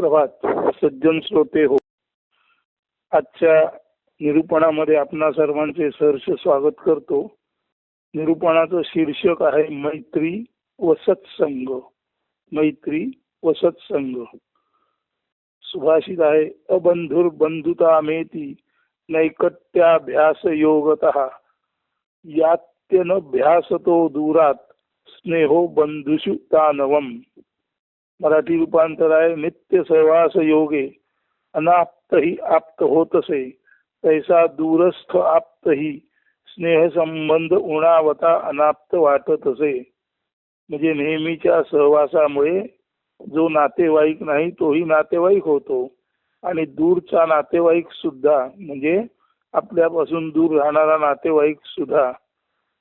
सुप्रभात सज्जन श्रोते हो. आजच्या निरूपणामध्ये आपणा सर्वांचे सहर्ष स्वागत करतो. निरूपणाचं शीर्षक आहे मैत्री व सत्संग. मैत्री व सत्संग. सुभाषित आहे, अबंधुर बंधुता मेती नैकट्याभ्यास योगतः यात्यन भ्यासतो दूरात स्नेहो बंधुषु तानवम. मराठी रूपांतर आहे, नित्य सहवास योगे अनाप्तही आप्त होतसे तैसा दूरस्थ आप्तही स्नेह संबंध उणावता अनाप्त वाटतसे. म्हणजे नेहमीच्या सहवासामुळे जो नातेवाईक नाही तोही नातेवाईक होतो आणि दूरचा नातेवाईक सुद्धा म्हणजे आपल्यापासून दूर राहणारा नातेवाईक सुद्धा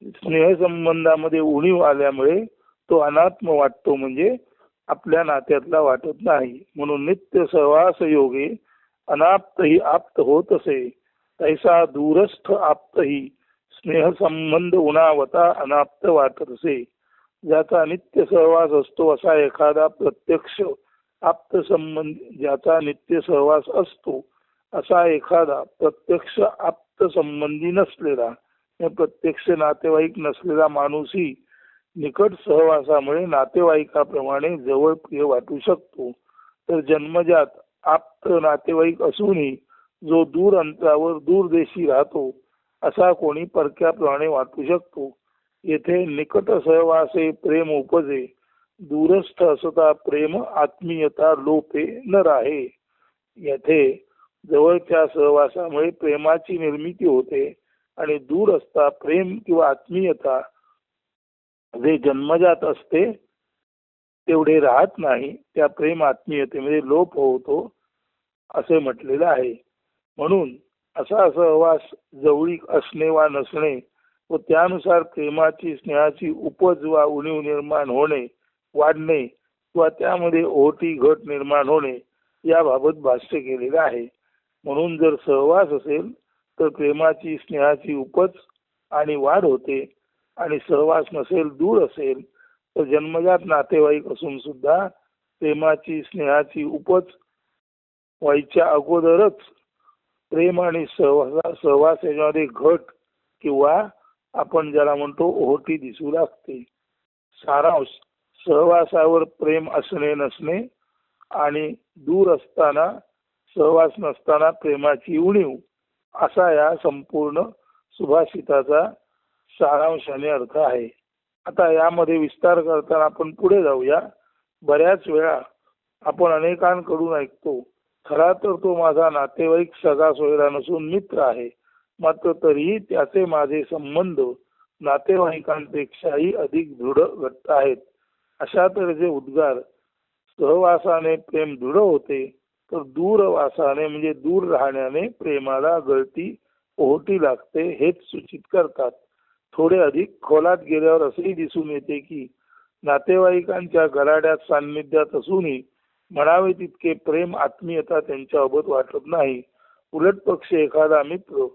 स्नेह संबंधामध्ये उणीव आल्यामुळे तो अनात्म वाटतो, म्हणजे आपल्या नात्यातला वाटत नाही. म्हणून नित्य सहवास योगे अनाप्तही आप्त होतसे तैसा दूरस्थ आप्तही स्नेह संबंध उणावता अनाप्त वाटतसे. ज्याचा नित्य सहवास असतो असा एखादा प्रत्यक्ष आप्त संबंध, ज्याचा नित्य सहवास असतो असा एखादा प्रत्यक्ष आप्त संबंधी नसलेला, प्रत्यक्ष नातेवाईक नसलेला माणूसही निकट सहवासामुळे नातेवाईकाप्रमाणे जवळ प्रिय वाटू शकतो. तर जन्मजात आप्त नातेवाईक असूनही जो दूर अंतरावर दूर देशी राहतो असा कोणी परक्याप्रमाणे वाटू शकतो. येथे निकट सहवासे प्रेम उपजे, दूरस्थ असता प्रेम आत्मीयता लोपे न राहे. येथे जवळच्या सहवासामुळे प्रेमाची निर्मिती होते आणि दूर असता प्रेम किंवा आत्मीयता जे जन्मजात असते तेवढे राहत नाही, त्या प्रेम आत्मीयतेमध्ये लोप होतो असे म्हटलेलं आहे. म्हणून असा सहवास जवळीक असणे वा नसणे व त्यानुसार प्रेमाची स्नेहाची उपज वा उणीव निर्माण होणे वाढणे किंवा त्यामध्ये ओहोटी घट निर्माण होणे याबाबत भाष्य केलेलं आहे. म्हणून जर सहवास असेल तर प्रेमाची स्नेहाची उपज आणि वाढ होते, आणि सहवास नसेल दूर असेल तर जन्मजात नातेवाईक असून सुद्धा प्रेमाची स्नेहाची उपज व्हायच्या अगोदरच प्रेम आणि सहवास याच्यामध्ये घट किंवा आपण ज्याला म्हणतो ओहोटी दिसू लागते. सारांश, सहवासावर प्रेम असणे नसणे आणि दूर असताना सहवास नसताना प्रेमाची उणीव असा या संपूर्ण सुभाषिताचा सारांशाने अर्थ आहे. आता यामध्ये विस्तार करताना आपण पुढे जाऊया. बऱ्याच वेळा आपण अनेकांकडून ऐकतो, खरा तर तो माझा नातेवाईक सगा सोयरा नसून मित्र आहे, मात्र तरीही त्याचे माझे संबंध नातेवाईकांपेक्षाही अधिक दृढ घट्ट आहेत. अशा तऱ्हेचे उद्गार सहवासाने प्रेम दृढ होते, तर दूरवासाने म्हणजे दूर राहण्याने प्रेमाला गळती ओहोटी लागते हेच सूचित करतात. थोडे अधिक खोलात गेल्यावर असेही दिसून येते की नातेवाईकांच्या गराड्यात सान्निध्यात असूनही म्हणावे तितके प्रेम आत्मीयता त्यांच्याबाबत वाटत नाही. उलट पक्ष एखादा मित्र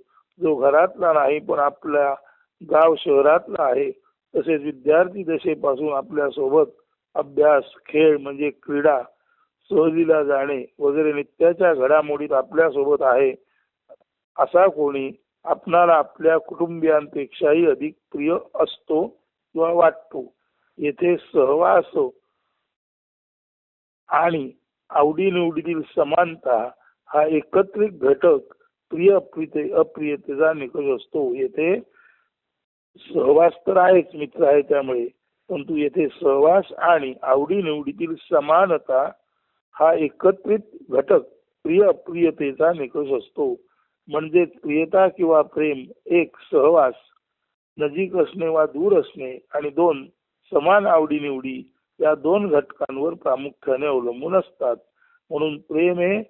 जो घरातला नाही पण आपल्या गाव शहरातला आहे, तसेच विद्यार्थी दशेपासून आपल्या सोबत अभ्यास खेळ म्हणजे क्रीडा सहलीला जाणे वगैरे नित्याच्या घडामोडीत आपल्या सोबत आहे, असा कोणी आपणाला आपल्या कुटुंबियांपेक्षाही अधिक प्रिय असतो किंवा वाटतो. येथे सहवास आणि आवडीनिवडीतील समानता हा एकत्रित घटक प्रिय अप्रियतेचा निकष असतो. येथे सहवास तर आहेच, मित्र आहे त्यामुळे, परंतु येथे सहवास आणि आवडीनिवडीतील समानता हा एकत्रित घटक प्रिय अप्रियतेचा निकष असतो. म्हणजे प्रियता किंवा प्रेम एक, सहवास नजीक असणे वा दूर असणे, आणि दोन, समान आवडीनिवडी या दोन घटकांवर प्रामुख्याने अवलंबून असतात. म्हणून प्रेम हे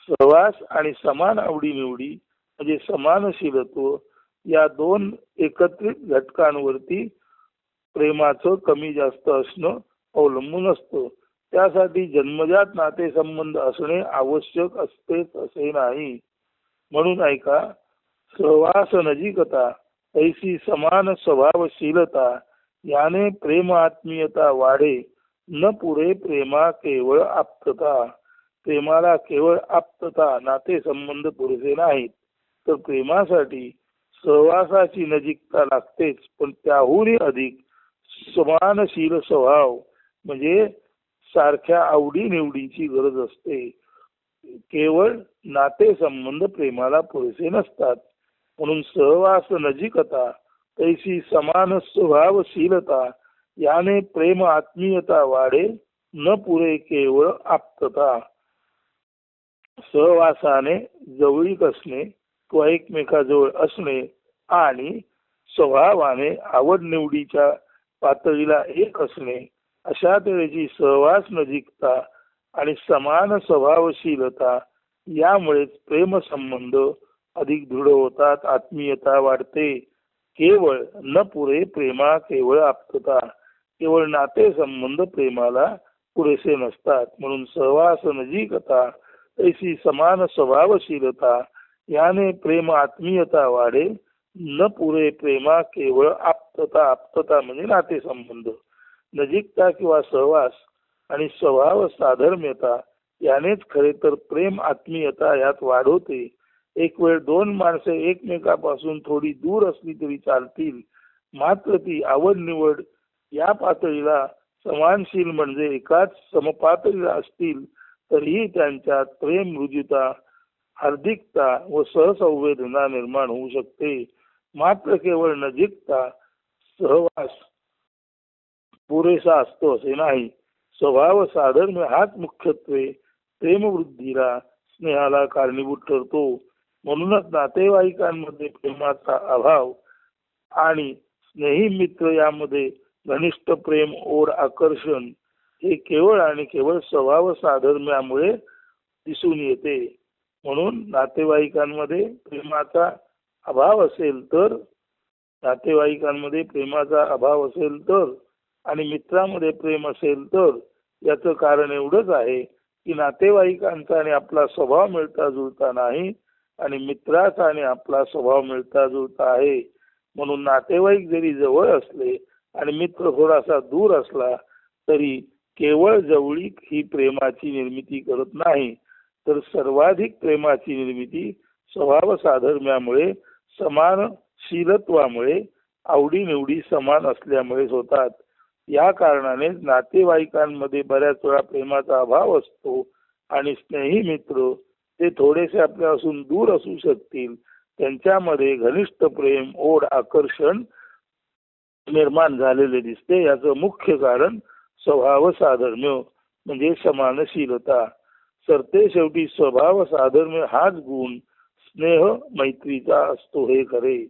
सहवास आणि समान आवडीनिवडी म्हणजे समानशीलत्व या दोन एकत्रित घटकांवरती प्रेमाचं कमी जास्त असणं अवलंबून असतं. त्यासाठी जन्मजात नातेसंबंध असणे आवश्यक असतेच असे नाही. म्हणून ऐका, सहवास नजीकता ऐसी समान स्वभावशीलता याने प्रेम आत्मीयता वाढे, न पुरे प्रेमा केवळ आप्तता. प्रेमाला केवळ आप्तता नाते संबंध पुरेसे नाहीत, तर प्रेमासाठी सहवासाची नजीकता लागतेच, पण त्याहूनही अधिक समानशील स्वभाव म्हणजे सारख्या आवडी निवडीची गरज असते. केवळ नाते संबंध प्रेमाला पुरेसे नसतात, म्हणून सहवास नजीकता तैसी समान स्वभावशीलता याने प्रेम आत्मीयता वाढे, न पुरे केवळ आप्तता. सहवासाने जवळीक असणे किंवा एकमेकाजवळ असणे आणि स्वभावाने आवड निवडीच्या पातळीला एक असणे अशा तऱ्हेची सहवास नजीकता आणि समान स्वभावशीलता यामुळेच प्रेम संबंध अधिक दृढ होतात, आत्मीयता वाढते. केवळ न पुरे प्रेमा केवळ आप्तता. केवळ नाते संबंध प्रेमाला पुरेसे नसतात, म्हणून सहवास नजीकता तैसी समान स्वभावशीलता याने प्रेम आत्मीयता वाढे, न पुरे प्रेमा केवळ आप्तता. आप्तता म्हणजे नाते संबंध. नजीकता किंवा सहवास आणि स्वभाव साधर्म्यता यानेच खरे तर प्रेम आत्मीयता यात वाढवते. एक वेळ दोन माणसे एकमेकापासून थोडी दूर असली तरी चालतील, मात्र ती आवड निवड या पातळीला समानशील म्हणजे एकाच समपातळीला असतील तरीही त्यांच्यात प्रेम, रुजुता, हार्दिकता व सहसंवेदना निर्माण होऊ शकते. मात्र केवळ नजीकता, सहवास पुरेसा असतो असे नाही. स्वभाव साधर्म्य हाच मुख्यत्वे प्रेमवृद्धीला, स्नेहाला कारणीभूत ठरतो. म्हणूनच नातेवाईकांमध्ये प्रेमाचा अभाव आणि स्नेही मित्र यामध्ये घनिष्ठ प्रेम, ओढ, आकर्षण हे केवळ आणि केवळ स्वभाव साधर्म्यामुळे दिसून येते. म्हणून नातेवाईकांमध्ये प्रेमाचा अभाव असेल तर आणि मित्रामध्ये प्रेम असेल तर याचं कारण एवढंच आहे की नातेवाईकांचा आणि आपला स्वभाव मिळता जुळता नाही आणि मित्राचा आणि आपला स्वभाव मिळता जुळता आहे. म्हणून नातेवाईक जरी जवळ असले आणि मित्र थोडासा दूर असला तरी केवळ जवळीक ही प्रेमाची निर्मिती करत नाही, तर सर्वाधिक प्रेमाची निर्मिती स्वभाव साधर्म्यामुळे, समानशीलत्वामुळे, आवडीनिवडी समान असल्यामुळेच होतात. या कारणाने नातेवाईकांमध्ये बऱ्याच वेळा प्रेमाचा अभाव असतो आणि स्नेही मित्र ते थोडेसे आपल्यापासून दूर असू शकतील, त्यांच्यामध्ये घनिष्ठ प्रेम, ओढ, आकर्षण निर्माण झालेले दिसते. याचं मुख्य कारण स्वभाव साधर्म्य म्हणजे समानशीलता. सरते शेवटी स्वभाव साधर्म्य हाच गुण स्नेह मैत्रीचा असतो हे खरे.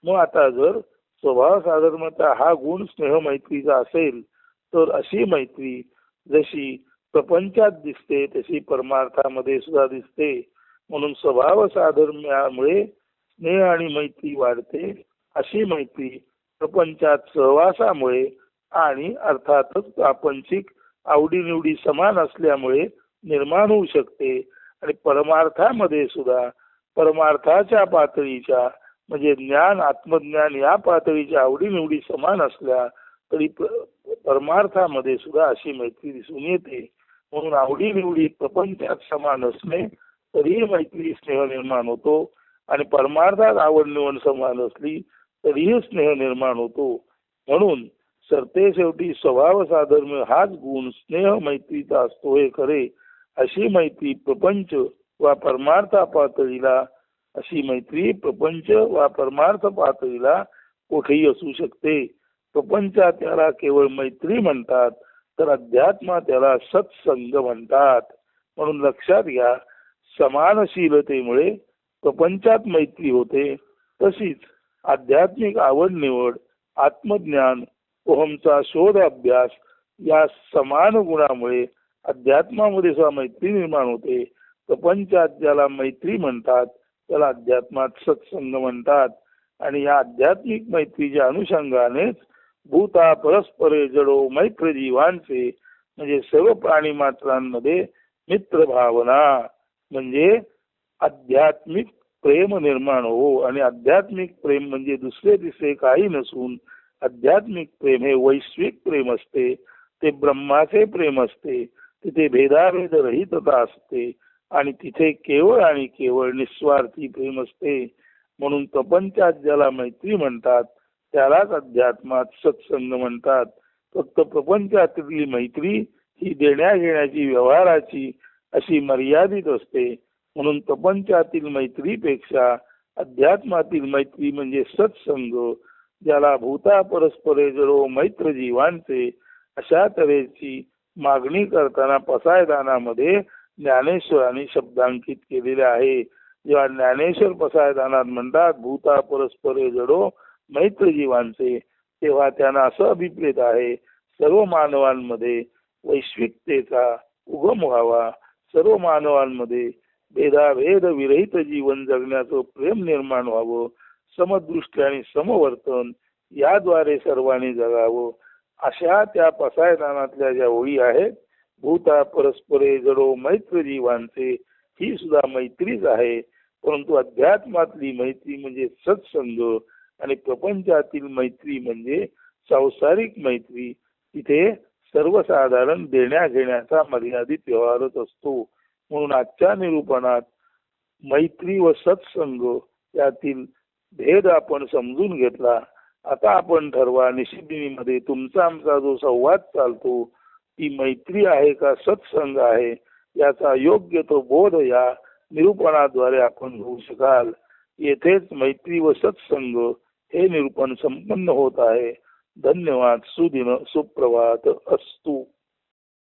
मग आता जर स्वभाव साधर्म्यता हा गुण स्नेह मैत्रीचा असेल तर अशी मैत्री जशी प्रपंचात दिसते तशी परमार्थामध्ये सुद्धा दिसते. म्हणून स्वभाव साधर्म्यामुळे स्नेह आणि मैत्री वाढते. अशी मैत्री प्रपंचात सहवासामुळे आणि अर्थातच प्रापंचिक आवडीनिवडी समान असल्यामुळे निर्माण होऊ शकते. आणि परमार्थामध्ये सुद्धा परमार्थाच्या पातळीच्या म्हणजे ज्ञान, आत्मज्ञान या पातळीच्या आवडीनिवडी समान असल्या तरी परमार्थामध्ये सुद्धा अशी मैत्री दिसून येते. म्हणून आवडीनिवडी प्रपंचात समान असणे तरीही मैत्री स्नेह निर्माण होतो आणि परमार्थात आवड निवड समान असली तरीही स्नेह निर्माण होतो. म्हणून सरते शेवटी स्वभाव साधर्म्य हाच गुण स्नेह मैत्रीचा असतो हे खरे. अशी मैत्री प्रपंच वा परमार्थ पातळीला कुठेही असू शकते. प्रपंचात त्याला केवळ मैत्री म्हणतात, तर अध्यात्मात त्याला सत्संग म्हणतात. म्हणून लक्षात घ्या, समानशीलतेमुळे प्रपंचात मैत्री होते, तशीच आध्यात्मिक आवड निवड, आत्मज्ञान, ओहमचा शोध अभ्यास या समान गुणामुळे अध्यात्मामध्ये सुद्धा मैत्री निर्माण होते. प्रपंचात ज्याला मैत्री म्हणतात त्याला अध्यात्मात सत्संग म्हणतात. आणि या आध्यात्मिक मैत्रीच्या अनुषंगानेच भूता परस्परे जडो मैत्र जीवांचे म्हणजे सर्व प्राणी मात्रांमध्ये मित्र भावना म्हणजे आध्यात्मिक प्रेम निर्माण हो. आणि आध्यात्मिक प्रेम म्हणजे दुसरे तिसरे काही नसून आध्यात्मिक प्रेम हे वैश्विक प्रेम असते, ते ब्रह्माचे प्रेम असते, तिथे भेदाभेद रहितता असते आणि तिथे केवळ आणि केवळ निस्वार्थी प्रेम असते. म्हणून प्रपंचात ज्याला मैत्री म्हणतात त्यालाच अध्यात्मात सत्संग म्हणतात. फक्त प्रपंचातली मैत्री ही देण्या घेण्याची व्यवहाराची अशी मर्यादित असते. म्हणून प्रपंचातील मैत्रीपेक्षा अध्यात्मातील मैत्री म्हणजे सत्संग, ज्याला भूता परस्परे जडो मैत्र जीवांचे अशा तऱ्हेची मागणी करताना पसायदानामध्ये ज्ञानेश्वरांनी शब्दांकित केलेले आहे. जेव्हा ज्ञानेश्वर पसायदानात म्हणतात भूता परस्परे जडो मैत्र जीवांचे, तेव्हा त्यांना असं अभिप्रेत आहे सर्व मानवांमध्ये वैश्विकतेचा उगम व्हावा, सर्व मानवांमध्ये भेदाभेद विरहित जीवन जगण्याचं प्रेम निर्माण व्हावं, समदृष्टी आणि समवर्तन याद्वारे सर्वांनी जगावं. अशा त्या पसायदानातल्या ज्या ओळी आहेत, भूता परस्परे जडो मैत्र जीवांचे, ही सुद्धा मैत्रीच आहे. परंतु अध्यात्मातली मैत्री म्हणजे सत्संग आणि प्रपंचातील मैत्री म्हणजे सांसारिक मैत्री. तिथे सर्वसाधारण देण्या घेण्याचा मर्यादित व्यवहारच असतो. म्हणून आजच्या निरूपणात मैत्री व सत्संग यातील भेद आपण समजून घेतला. आता आपण ठरवा निशिदिनीमध्ये तुमचा आमचा जो संवाद चालतो ती मैत्री आहे का सत्संग आहे, याचा योग्य तो बोध या निरूपणाद्वारे आपण घेऊ शकाल. येथेच मैत्री व सत्संग हे निरूपण संपन्न होत आहे. धन्यवाद. सुदिन सुप्रभात अस्तु.